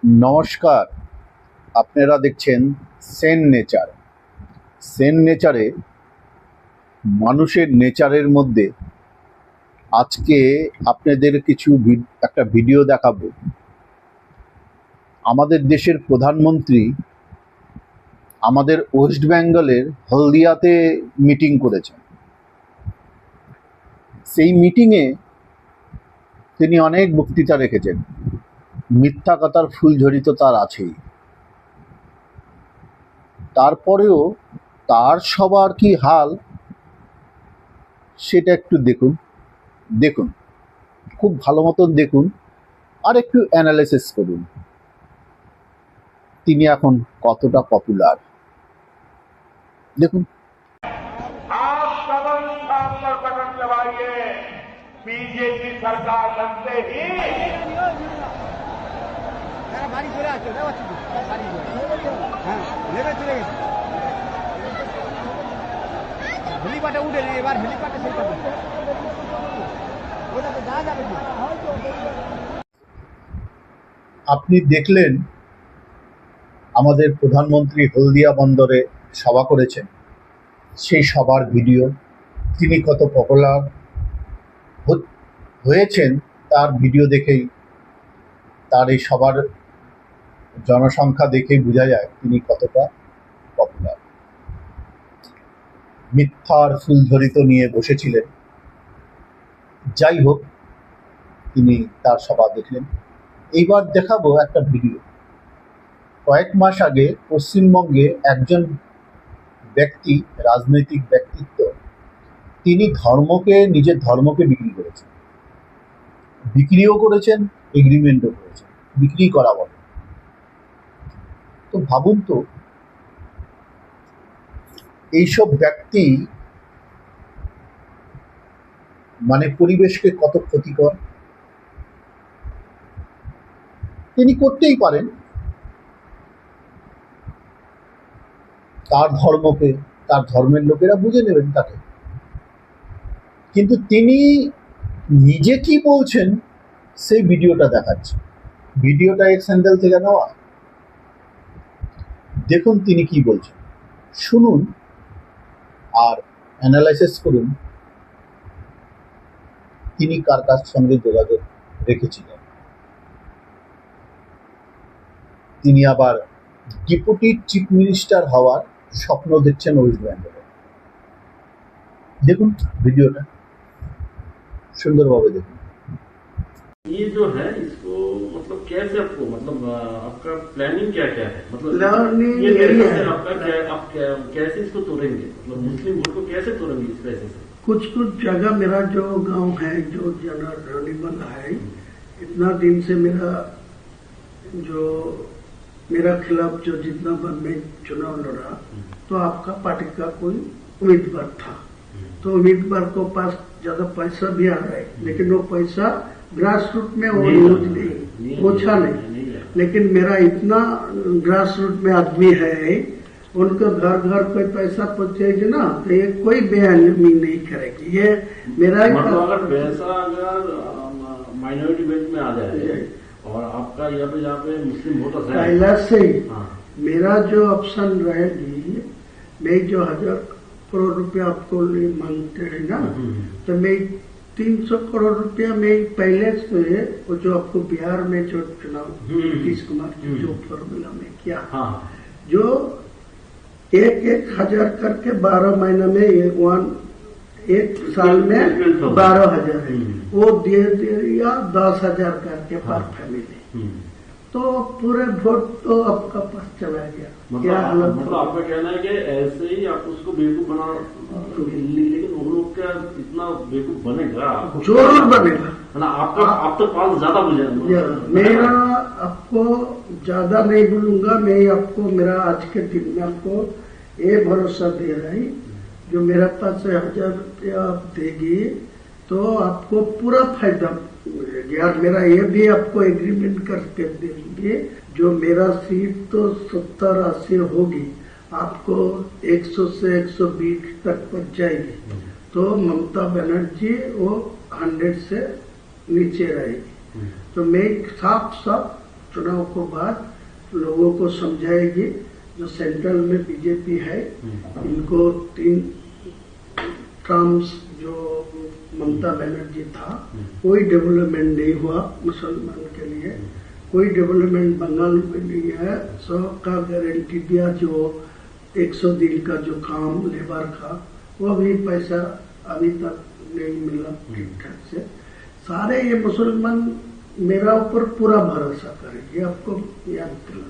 নমস্কার, আপনারা দেখছেন সেন নেচার। সেন নেচারে মানুষের নেচারের মধ্যে আজকে আপনাদের একটা ভিডিও দেখাবো। আমাদের দেশের প্রধানমন্ত্রী আমাদের ওয়েস্ট বেঙ্গলের হলদিয়াতে মিটিং করেছেন। সেই মিটিংয়ে তিনি অনেক বক্তৃতা রেখেছেন। মিথ্যা কথার ফুলঝড়ি তো তার আছেই, তারপরেও তার সবার কি হাল সেটা একটু দেখুন, খুব ভালো মতন দেখুন আর একটু অ্যানালাইসিস করুন তিনি এখন কতটা পপুলার। দেখুন, आप कमल साहब पर बटन दबाइए। बीजेपी सरकार बनते ही হেলিপ্যাডে উঠে এবার হেলিপ্যাডে সেই ওটাতে যা যাবে কি আপনি দেখলেন আমাদের প্রধানমন্ত্রী হলদিয়া বন্দরে সভা করেছেন, সেই সভার ভিডিও। তিনি কত পপুলার হয়েছেন তার ভিডিও দেখেই, তার এই সভার জনসংখ্যা দেখেই বোঝা যায় তিনি কতটা পপুলার। মিথ্যার ফুলঝরিত নিয়ে বসেছিলেন। যাই হোক, তিনি তার সভা দেখলেন। এইবার দেখাবো একটা ভিডিও। কয়েক মাস আগে পশ্চিমবঙ্গে একজন ব্যক্তি, রাজনৈতিক ব্যক্তিত্ব, তিনি নিজের ধর্মকে বিক্রিও করেছেন, এগ্রিমেন্টও করেছেন। বিক্রি করা বলে তো ভাবুন তো, এইসব ব্যক্তি মানে পরিবেশকে কত ক্ষতিকর। তিনি করতেই পারেন, তার ধর্মকে তার ধর্মের লোকেরা বুঝে নেবেন তাকে, কিন্তু তিনি নিজে কি বলছেন সেই ভিডিওটা দেখাচ্ছে। ভিডিওটা এক্স হ্যান্ডেল থেকে নেওয়া। দেখুন তিনি কি বলছেন, শুনুন আর অ্যানালাইসিস করুন তিনি কার কার সঙ্গে যোগাযোগ রেখেছিলেন। তিনি আবার ডেপুটি চিফ মিনিস্টার হওয়ার স্বপ্ন দেখছেন ওয়েস্ট বেঙ্গলে। দেখুন ভিডিওটা সুন্দরভাবে দেখুন। ये जो है इसको मतलब कैसे आपको मतलब आपका प्लानिंग क्या क्या है मतलब प्लानिंग ये यही है। आपका क्या आप कैसे इसको तोड़ेंगे मतलब मुस्लिम वोट को कैसे तोड़ेंगे इस पैसे से? कुछ जगह मेरा जो गांव है, जो जनरली बना है, इतना दिन से मेरा खिलाफ जो जितना बार में चुनाव लड़ा, तो आपका पार्टी का कोई उम्मीदवार था, तो उम्मीदवार को पास ज्यादा पैसा भी आ रहा है, लेकिन वो पैसा ग्रास रूट में वो यूज नहीं, ओछा नहीं। लेकिन मेरा इतना ग्रास रूट में आदमी है, उनको घर घर कोई पैसा पहुंचेगी ना, तो ये कोई बेअहमी नहीं करेगी। ये मेरा मतलब अगर पैसा अगर माइनॉरिटी बेल्ट में आ जाए और आपका यहाँ पे मुस्लिम वोटर है पहला से ही हाँ। मेरा जो ऑप्शन रहेगी, मैं जो 1000 करोड़ रुपया आपको मांगते हैं ना, तो मैं 300 करोड़ रुपया में पहले से वो जो आपको बिहार में जो चुनाव नीतीश कुमार की जो फॉर्मूला में किया, जो 1-1 हजार करके 12 महीने में एक साल में 12,000 है, वो दे दिया 10,000 करके पर फैमिली। तो पूरे वोट तो आपका पास चला गया। क्या हालत? मतलब आपका कहना है कि ऐसे ही आप उसको बेवकूफ बना, लेकिन उन लोग का इतना बेवकूफ बनेगा जरूर बनेगा ना। आप तो पास ज्यादा बुझेगा। मेरा आपको ज्यादा नहीं बोलूंगा, मैं आपको मेरा आज के दिन में आपको ये भरोसा दे रहा है, जो मेरा पास 1000 रुपया आप देगी तो आपको पूरा फायदा मिलेगा। यार मेरा ये भी आपको एग्रीमेंट करके देंगे, जो मेरा सीट तो 70-80 होगी, आपको 100 से 120 तक पहुंच जाएगी, तो ममता बनर्जी वो 100 से नीचे रहेगी। तो मैं साफ चुनाव को बाद लोगों को समझाएगी। जो सेंट्रल में बीजेपी है, इनको 3 टर्म्स जो ममता बनर्जी था, कोई डेवलपमेंट नहीं हुआ मुसलमान के लिए, कोई डेवलपमेंट बंगाल में नहीं है। 100 का गारंटी दिया, जो 100 दिन का जो काम लेबर का, वो भी पैसा अभी तक नहीं मिला ठीक ठाक से। सारे ये मुसलमान मेरा ऊपर पूरा भरोसा करेंगे, आपको याद दिला।